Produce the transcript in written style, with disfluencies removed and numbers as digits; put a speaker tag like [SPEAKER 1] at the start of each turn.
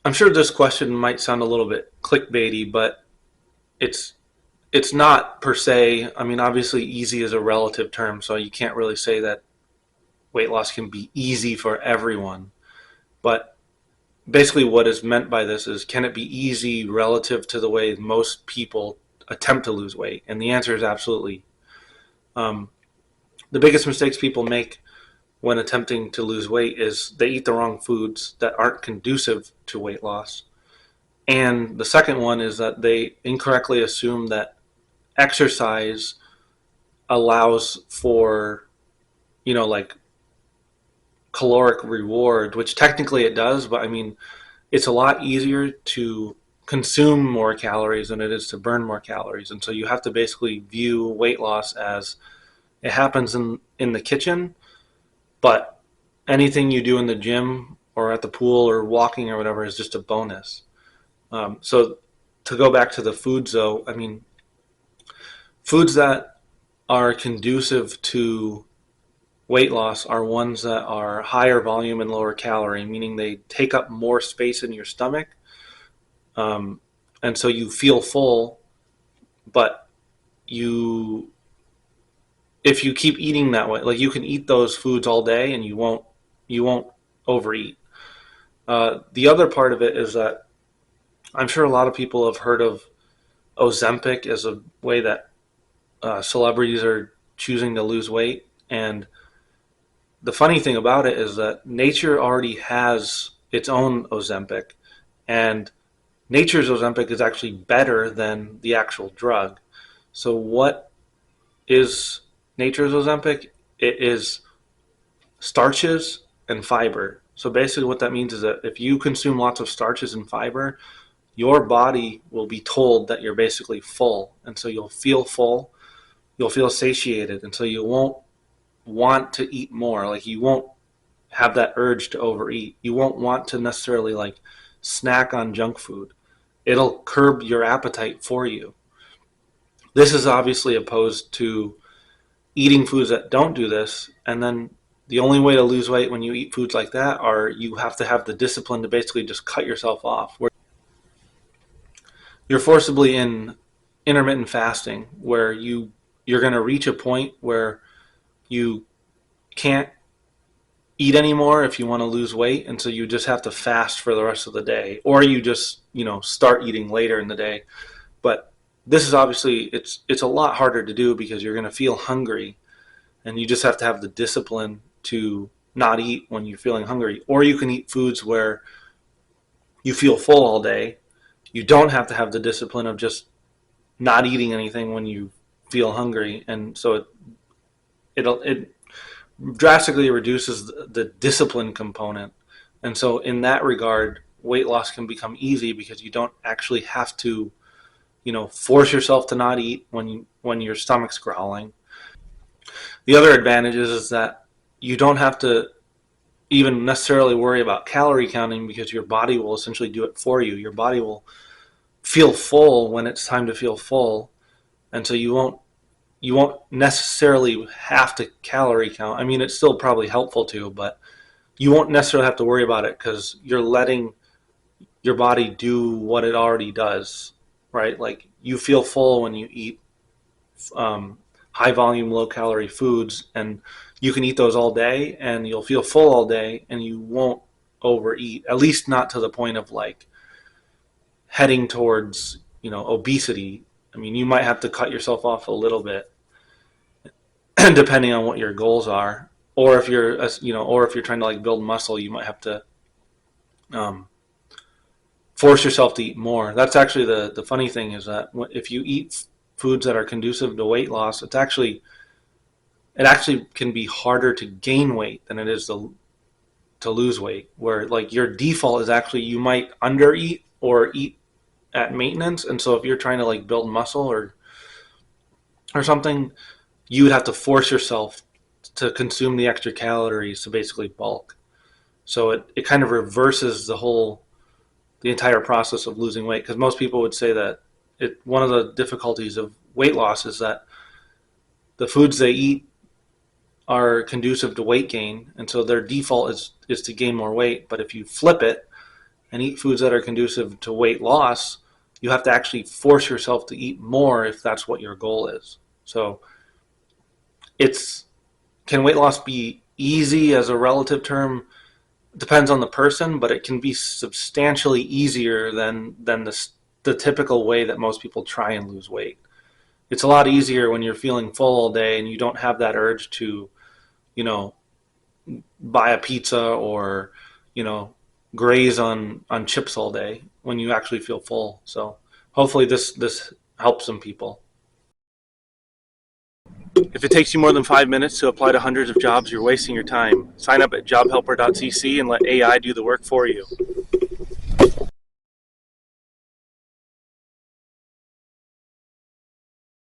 [SPEAKER 1] I'm sure this question might sound a little bit clickbaity, but it's it's not per se. I mean, obviously, easy is a relative term, so you can't really say that weight loss can be easy for everyone. But basically, what is meant by this is, can it be easy relative to the way most people attempt to lose weight? And the answer is absolutely. Um, the biggest mistakes people make when attempting to lose weight is they eat the wrong foods that aren't conducive to weight loss. And the second one is that they incorrectly assume that exercise allows for, like caloric reward, which technically it does, but I mean, it's a lot easier to consume more calories than it is to burn more calories. And so you have to basically view weight loss as it happens in the kitchen, but anything you do in the gym or at the pool or walking or whatever is just a bonus. So to go back to the foods though, I mean, foods that are conducive to weight loss are ones that are higher volume and lower calorie, meaning they take up more space in your stomach. Um, and so you feel full, but you, if you keep eating that way, like you can eat those foods all day and you won't overeat. The other part of it is that I'm sure a lot of people have heard of Ozempic as a way that celebrities are choosing to lose weight. And the funny thing about it is that nature already has its own Ozempic, and nature's Ozempic is actually better than the actual drug. So, what is nature's Ozempic? It is starches and fiber. So, basically, what that means is that if you consume lots of starches and fiber, your body will be told that you're basically full. And so, you'll feel full, you'll feel satiated, and so you won't want to eat more. Like you won't have that urge to overeat. You won't want to necessarily like snack on junk food. It'll curb your appetite for you. This is obviously opposed to eating foods that don't do this. And then the only way to lose weight when you eat foods like that are you have to have the discipline to basically just cut yourself off. Where you're forcibly in intermittent fasting, where you're going to reach a point where you can't eat anymore if you want to lose weight, and so you just have to fast for the rest of the day, or you just start eating later in the day. But this is obviously it's a lot harder to do because you're going to feel hungry, and you just have to have the discipline to not eat when you're feeling hungry. Or you can eat foods where you feel full all day. You don't have to have the discipline of just not eating anything when you feel hungry, and so it drastically reduces the discipline component. And so in that regard, weight loss can become easy because you don't actually have to, force yourself to not eat when your stomach's growling. The other advantage is that you don't have to even necessarily worry about calorie counting because your body will essentially do it for you. Your body will feel full when it's time to feel full, and so you won't necessarily have to calorie count. I mean, it's still probably helpful to, but you won't necessarily have to worry about it because you're letting your body do what it already does, right? Like you feel full when you eat high volume, low calorie foods, and you can eat those all day and you'll feel full all day and you won't overeat, at least not to the point of like heading towards, obesity. I mean, you might have to cut yourself off a little bit depending on what your goals are, or if you're or if you're trying to like build muscle, you might have to um, force yourself to eat more. That's actually the funny thing is that if you eat foods that are conducive to weight loss, it actually can be harder to gain weight than it is to lose weight. Where like your default is actually you might undereat or eat at maintenance, and so if you're trying to like build muscle or something, you would have to force yourself to consume the extra calories to basically bulk. So it kind of reverses the entire process of losing weight, because most people would say that one of the difficulties of weight loss is that the foods they eat are conducive to weight gain, and so their default is to gain more weight. But if you flip it and eat foods that are conducive to weight loss, you have to actually force yourself to eat more if that's what your goal is. So it's, can weight loss be easy as a relative term? Depends on the person, but it can be substantially easier than the typical way that most people try and lose weight. It's a lot easier when you're feeling full all day and you don't have that urge to, you know, buy a pizza or, you know, graze on chips all day when you actually feel full. So hopefully this helps some people. If it takes you more than 5 minutes to apply to hundreds of jobs, you're wasting your time. Sign up at jobhelper.cc and let AI do the work for you.